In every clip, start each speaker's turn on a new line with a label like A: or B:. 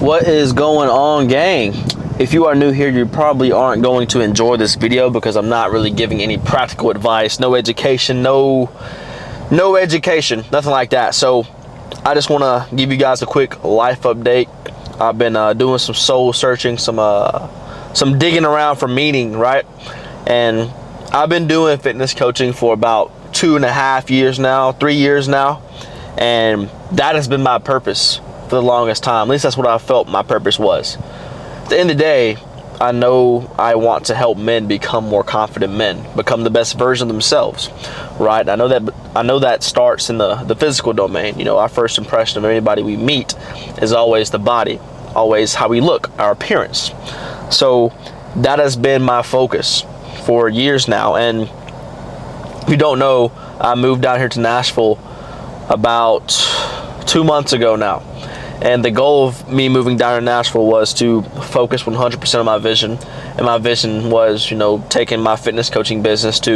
A: What is going on, gang? If you are new here, you probably aren't going to enjoy this video because I'm not really giving any practical advice, no education, no education, nothing like that. So I just want to give you guys a quick life update. I've been doing some soul searching, some digging around for meaning, right? And I've been doing fitness coaching for about 2.5 years now, 3 years now, and that has been my purpose for the longest time. At least that's what I felt my purpose was. At the end of the day, I know I want to help men become more confident men, become the best version of themselves, right? I know that starts in the physical domain. You know, our first impression of anybody we meet is always the body, always how we look, our appearance. So that has been my focus for years now. And if you don't know, I moved down here to Nashville about 2 months ago now. And the goal of me moving down to Nashville was to focus 100% on my vision. And my vision was, you know, taking my fitness coaching business to,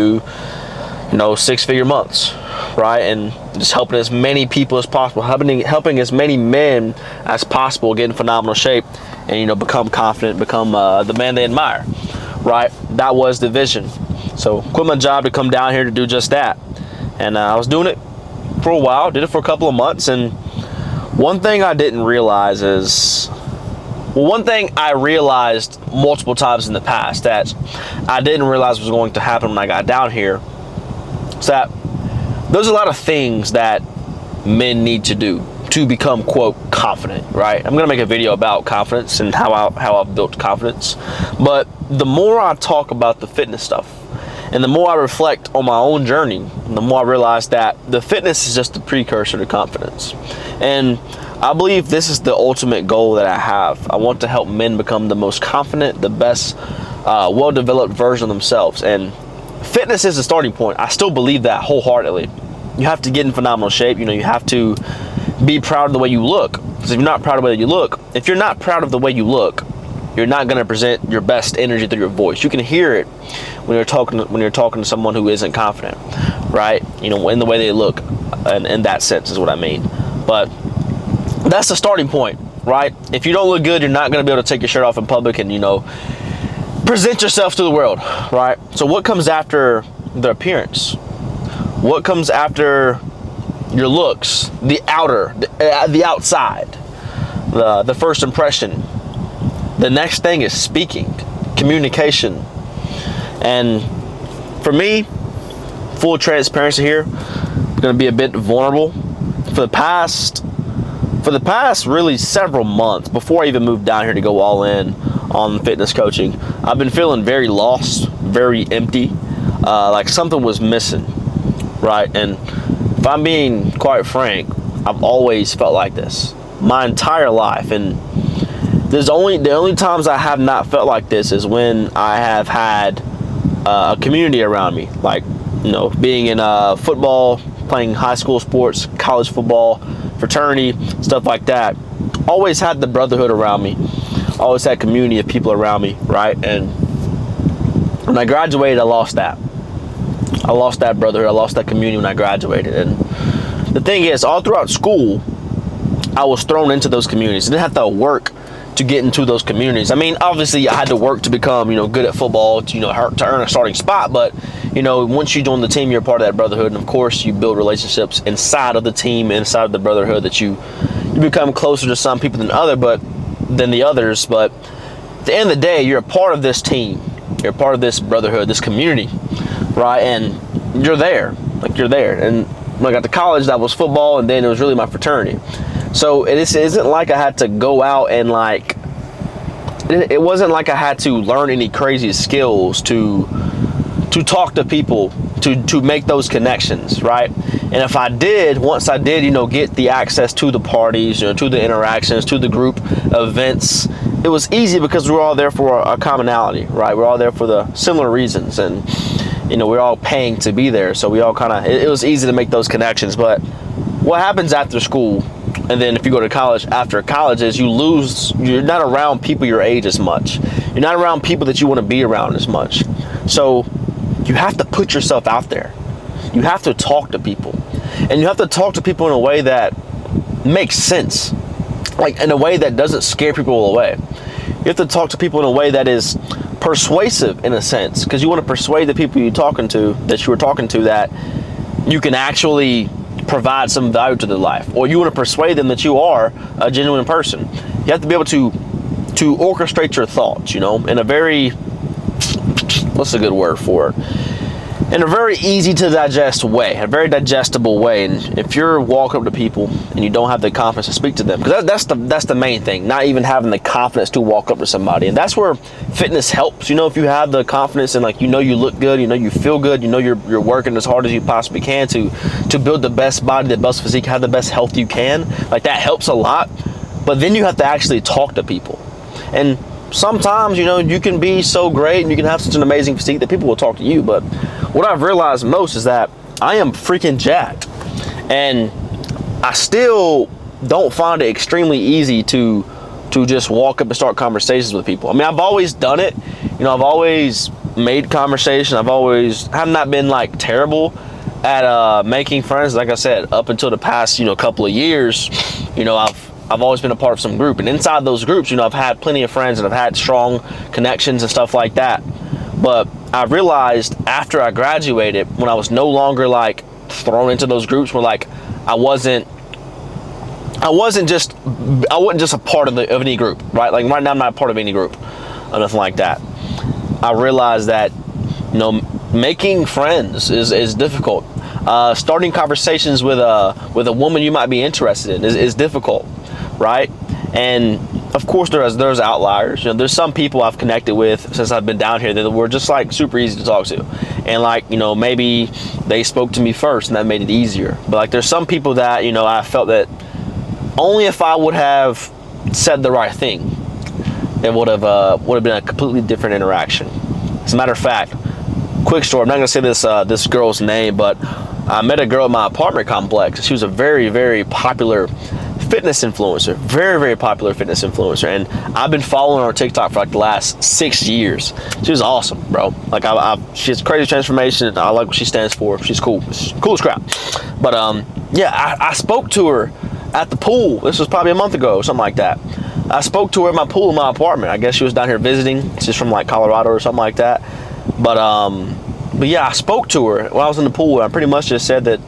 A: you know, 6-figure months, right? And just helping as many people as possible, helping as many men as possible get in phenomenal shape and, you know, become confident, become the man they admire, right? That was the vision. So quit my job to come down here to do just that. And I was doing it for a while, did it for a couple of months, and one thing I didn't realize is, well, one thing I realized multiple times in the past that I didn't realize was going to happen when I got down here, is that there's a lot of things that men need to do to become, quote, confident, right? I'm gonna make a video about confidence and how I've built confidence, but the more I talk about the fitness stuff, and the more I reflect on my own journey, the more I realize that the fitness is just the precursor to confidence. And I believe this is the ultimate goal that I have. I want to help men become the most confident, the best, well-developed version of themselves. And fitness is the starting point. I still believe that wholeheartedly. You have to get in phenomenal shape. You know, you have to be proud of the way you look. Because if you're not proud of the way you look, you're not going to present your best energy through your voice. You can hear it when you're talking to someone who isn't confident, right? You know, in the way they look, and in that sense is what I mean. But that's the starting point, right? If you don't look good, you're not going to be able to take your shirt off in public and, you know, present yourself to the world, right? So what comes after the appearance? What comes after your looks? The outer, the outside, the first impression. The next thing is speaking, communication. And for me, full transparency here, I'm gonna be a bit vulnerable. For the past really several months, before I even moved down here to go all in on fitness coaching, I've been feeling very lost, very empty, like something was missing, right? And if I'm being quite frank, I've always felt like this my entire life. And the only times I have not felt like this is when I have had a community around me, like, you know, being in football, playing high school sports, college football, fraternity, stuff like that. Always had the brotherhood around me, always had community of people around me, right? And when I graduated, I lost that brotherhood, I lost that community when I graduated. And the thing is, all throughout school, I was thrown into those communities. I didn't have to work to get into those communities. I mean, obviously I had to work to become, you know, good at football, to, you know, to earn a starting spot. But, you know, once you join the team, you're part of that brotherhood. And of course you build relationships inside of the team, inside of the brotherhood, that you become closer to some people than the others. But at the end of the day, you're a part of this team. You're a part of this brotherhood, this community, right? And you're there, And when I got to college, that was football, and then it was really my fraternity. So it isn't like I had to go out and, like, it wasn't like I had to learn any crazy skills to talk to people, to make those connections, right? And if I did, once I did, you know, get the access to the parties, you know, to the interactions, to the group events, it was easy because we were all there for a commonality, right? We're all there for the similar reasons, and, you know, we're all paying to be there. So we all it was easy to make those connections. But what happens after school, and then if you go to college, after college, is you're not around people your age as much. You're not around people that you want to be around as much. So you have to put yourself out there. You have to talk to people. And you have to talk to people in a way that makes sense. like in a way that doesn't scare people away. You have to talk to people in a way that is persuasive in a sense, because you want to persuade the people you were talking to that you can actually provide some value to their life, or you want to persuade them that you are a genuine person. You have to be able to orchestrate your thoughts, in a very, what's a good word for it? In a very easy to digest way, a very digestible way. And if you're walking up to people and you don't have the confidence to speak to them, because that's the main thing, not even having the confidence to walk up to somebody. And that's where fitness helps. If you have the confidence and you look good, you feel good, you're working as hard as you possibly can to build the best body, the best physique, have the best health you can. That helps a lot. But then you have to actually talk to people. And sometimes, you can be so great and you can have such an amazing physique that people will talk to you. But what I've realized most is that I am freaking jacked. And I still don't find it extremely easy to just walk up and start conversations with people. I mean, I've always done it. I've always made conversation. I've not been terrible at making friends. Like I said, up until the past, couple of years, I've always been a part of some group, and inside those groups, I've had plenty of friends and I've had strong connections and stuff like that. But I realized after I graduated, when I was no longer thrown into those groups, where I wasn't just a part of any group, right? Right now I'm not a part of any group or nothing like that. I realized that making friends is difficult. Starting conversations with a woman you might be interested in is difficult, right? And of course there's outliers. There's some people I've connected with since I've been down here that were just super easy to talk to, and maybe they spoke to me first and that made it easier. But there's some people that I felt that only if I would have said the right thing, it would have been a completely different interaction. As a matter of fact, quick story. I'm not gonna say this girl's name, but I met a girl at my apartment complex. She was a very, very popular fitness influencer, very, very popular fitness influencer, and I've been following her on TikTok for the last 6 years. She was awesome, bro. She has crazy transformation. I like what she stands for. She's cool. She's cool as crap. But yeah, I spoke to her at the pool. This was probably a month ago, or something like that. I spoke to her at my pool in my apartment. I guess she was down here visiting. She's from Colorado or something like that. But yeah, I spoke to her when I was in the pool. I pretty much just said that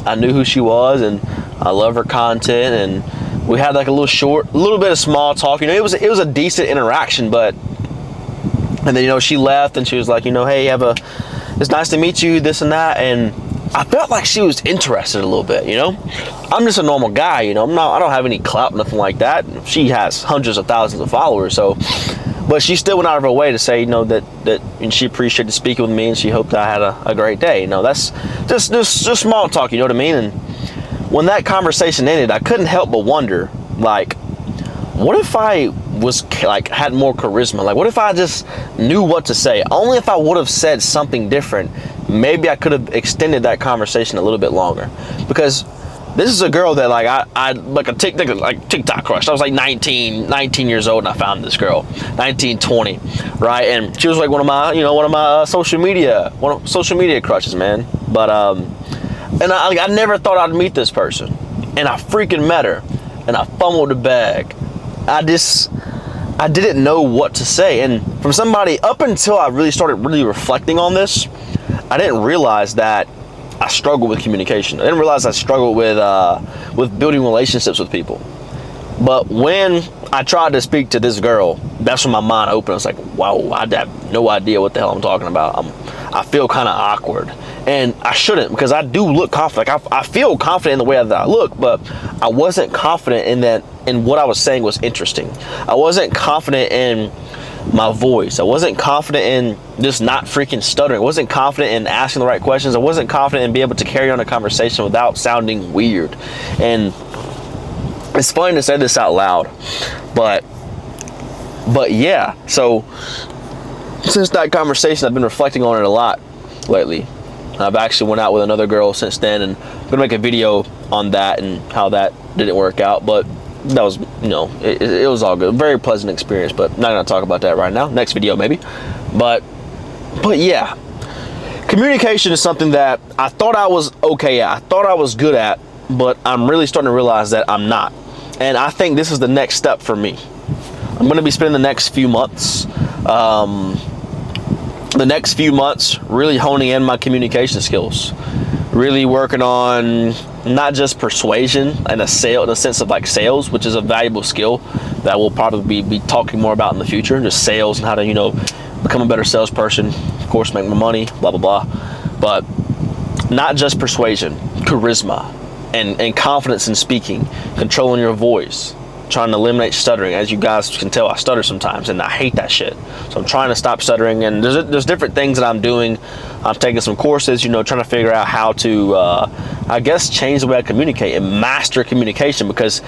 A: I knew who she was and I love her content, and we had a little bit of small talk. It was a decent interaction, but and then she left and she was like, hey, it's nice to meet you, this and that, and I felt like she was interested a little bit. I'm just a normal guy. I don't have any clout, nothing like that. She has hundreds of thousands of followers, so. But she still went out of her way to say, that and she appreciated speaking with me and she hoped I had a great day. that's just small talk, you know what I mean? And when that conversation ended, I couldn't help but wonder, what if I was had more charisma? What if I just knew what to say? Only if I would have said something different, maybe I could have extended that conversation a little bit longer. Because this is a girl that I a TikTok crush. I was 19 years old and I found this girl, 19, 20, right? And she was one of my social media crushes, man. But and I never thought I'd meet this person, and I freaking met her, and I fumbled the bag. I didn't know what to say, and from somebody up until I really started reflecting on this, I didn't realize that I struggled with communication. I didn't realize I struggled with building relationships with people. But when I tried to speak to this girl, that's when my mind opened. I was like, wow, I have no idea what the hell I'm talking about. I feel kind of awkward. And I shouldn't, because I do look confident. I feel confident in the way that I look, but I wasn't confident in what I was saying was interesting. I wasn't confident in my voice. I wasn't confident in just not freaking stuttering. I wasn't confident in asking the right questions. I wasn't confident in being able to carry on a conversation without sounding weird. And it's funny to say this out loud, but yeah. So since that conversation, I've been reflecting on it a lot lately. I've actually went out with another girl since then, and I'm gonna make a video on that and how that didn't work out, but that was, it was all good. Very pleasant experience, but not gonna talk about that right now. Next video maybe. But yeah, communication is something that I thought I was okay at. I thought I was good at, but I'm really starting to realize that I'm not. And I think this is the next step for me. I'm going to be spending the next few months really honing in my communication skills, really working on not just persuasion and in a sense of like sales, which is a valuable skill that we'll probably be talking more about in the future, just sales and how to, you know, become a better salesperson, of course, make more money, blah, blah, blah. But not just persuasion, charisma and confidence in speaking, controlling your voice, trying to eliminate stuttering. As you guys can tell, I stutter sometimes and I hate that shit. So I'm trying to stop stuttering, and there's different things that I'm doing. I'm taking some courses, you know, trying to figure out how to, I guess, change the way I communicate and master communication, because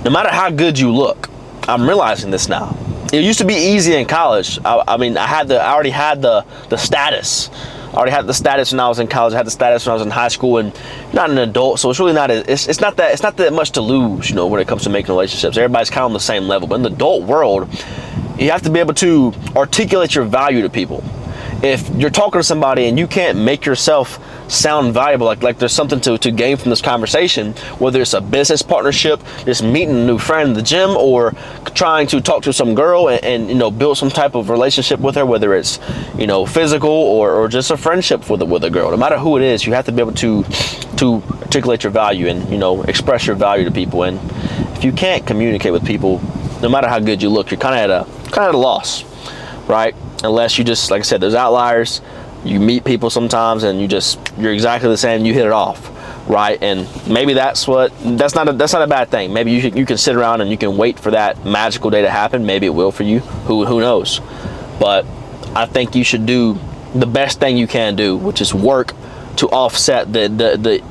A: no matter how good you look, I'm realizing this now. It used to be easy in college. I mean, I already had the status. I already had the status when I was in college. I had the status when I was in high school, and not an adult, so it's really not. It's not that much to lose, you know, when it comes to making relationships. Everybody's kind of on the same level. But in the adult world, you have to be able to articulate your value to people. If you're talking to somebody and you can't make yourself sound valuable, like there's something to gain from this conversation, whether it's a business partnership, just meeting a new friend in the gym, or trying to talk to some girl and you know, build some type of relationship with her, whether it's, you know, physical or just a friendship with a girl. No matter who it is, you have to be able to articulate your value and, you know, express your value to people. And if you can't communicate with people, no matter how good you look, you're kind of at a loss, right? Unless you just, like I said, there's outliers. You meet people sometimes and you're exactly the same, you hit it off, right? And maybe that's not a bad thing. Maybe you can sit around and you can wait for that magical day to happen. Maybe it will for you, who knows? But I think you should do the best thing you can do, which is work to offset the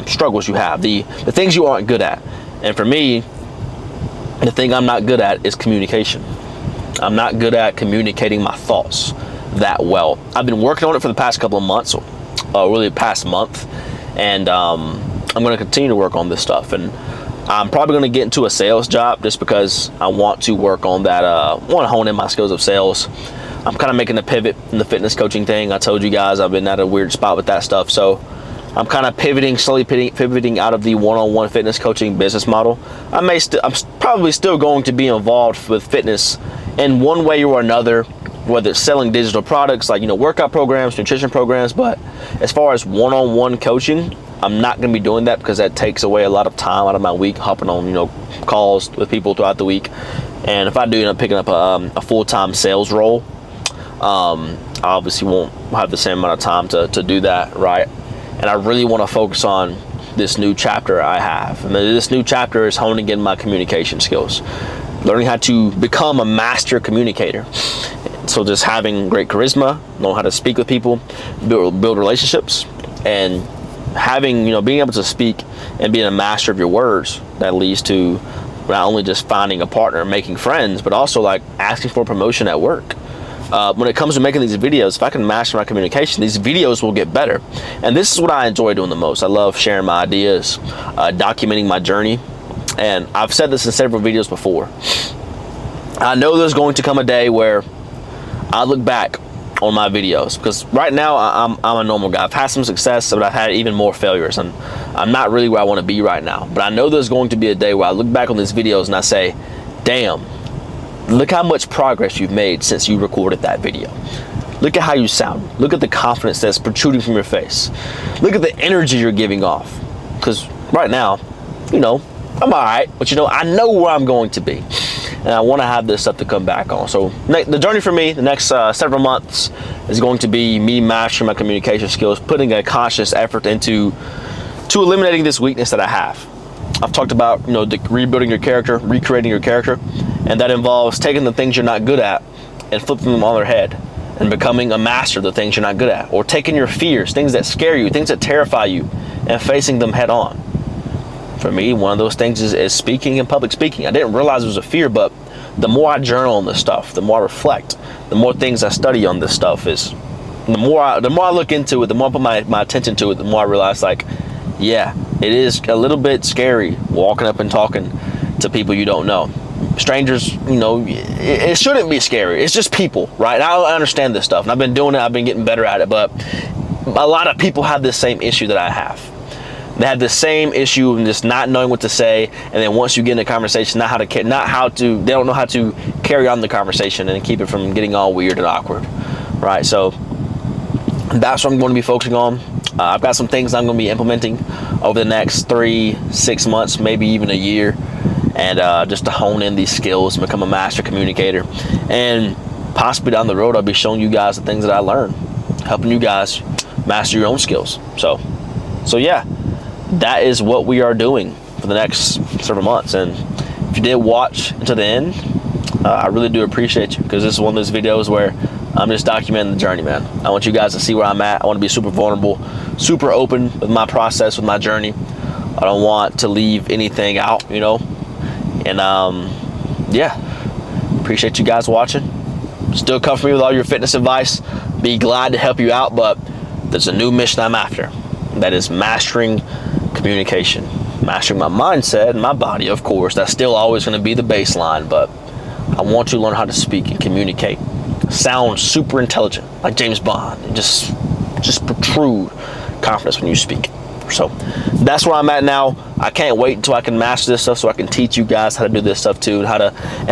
A: struggles you have, the things you aren't good at. And for me, the thing I'm not good at is communication. I'm not good at communicating my thoughts that well. I've been working on it for the past couple of months, really the past month, and I'm going to continue to work on this stuff. And I'm probably going to get into a sales job just because I want to work on that. Want to hone in my skills of sales. I'm kind of making a pivot in the fitness coaching thing. I told you guys I've been at a weird spot with that stuff, so I'm kind of slowly pivoting out of the one-on-one fitness coaching business model. I'm probably still going to be involved with fitness in one way or another, whether it's selling digital products like, you know, workout programs, nutrition programs. But as far as one-on-one coaching, I'm not going to be doing that because that takes away a lot of time out of my week, hopping on, you know, calls with people throughout the week. And if I do end up picking up a full-time sales role, I obviously won't have the same amount of time to do that, right? And I really want to focus on this new chapter I have. And this new chapter is honing in my communication skills, learning how to become a master communicator. So just having great charisma, knowing how to speak with people, build relationships, and having, you know, being able to speak and being a master of your words, that leads to not only just finding a partner and making friends, but also like asking for a promotion at work. When it comes to making these videos, if I can master my communication, these videos will get better. And this is what I enjoy doing the most. I love sharing my ideas, documenting my journey. And I've said this in several videos before. I know there's going to come a day where I look back on my videos, because right now I'm a normal guy. I've had some success, but I've had even more failures, and I'm not really where I want to be right now. But I know there's going to be a day where I look back on these videos and I say, damn, look how much progress you've made since you recorded that video. Look at how you sound. Look at the confidence that's protruding from your face. Look at the energy you're giving off. Because right now, you know, I'm all right, but you know, I know where I'm going to be. And I want to have this stuff to come back on. So the journey for me, the next several months, is going to be me mastering my communication skills, putting a conscious effort into eliminating this weakness that I have. I've talked about, you know, rebuilding your character, recreating your character, and that involves taking the things you're not good at and flipping them on their head and becoming a master of the things you're not good at, or taking your fears, things that scare you, things that terrify you, and facing them head on. For me, one of those things is speaking and public speaking. I didn't realize it was a fear, but the more I journal on this stuff, the more I reflect, the more things I study on this stuff, is the more I look into it, the more I put my attention to it, the more I realize, like, yeah, it is a little bit scary walking up and talking to people you don't know. Strangers, you know, it shouldn't be scary. It's just people, right? I understand this stuff, and I've been doing it. I've been getting better at it, but a lot of people have this same issue that I have. They have the same issue of just not knowing what to say, and then once you get in a conversation, they don't know how to carry on the conversation and keep it from getting all weird and awkward, right? So that's what I'm going to be focusing on. I've got some things I'm going to be implementing over the next 3-6 months, maybe even a year, and just to hone in these skills and become a master communicator. And possibly down the road, I'll be showing you guys the things that I learned, helping you guys master your own skills. So yeah, that is what we are doing for the next several months. And if you did watch until the end, I really do appreciate you, because this is one of those videos where I'm just documenting the journey, man. I want you guys to see where I'm at. I want to be super vulnerable, super open with my process, with my journey. I don't want to leave anything out, you know. And yeah, appreciate you guys watching. Still come for me with all your fitness advice. Be glad to help you out, but there's a new mission I'm after. That is mastering communication. Mastering my mindset and my body, of course. That's still always going to be the baseline, but I want to learn how to speak and communicate. Sound super intelligent, like James Bond, and just protrude confidence when you speak. So that's where I'm at now. I can't wait until I can master this stuff so I can teach you guys how to do this stuff too, and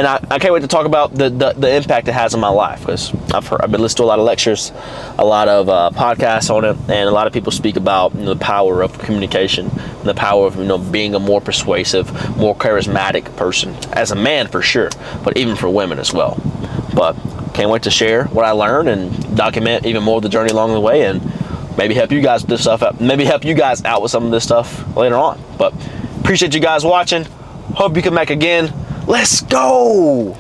A: I can't wait to talk about the impact it has on my life, because I've been listening to a lot of lectures, a lot of podcasts on it, and a lot of people speak about, you know, the power of communication, and the power of, you know, being a more persuasive, more charismatic person, as a man for sure, but even for women as well. But can't wait to share what I learned and document even more of the journey along the way, and maybe help you guys with this stuff out. Maybe help you guys out with some of this stuff later on. But appreciate you guys watching. Hope you come back again. Let's go.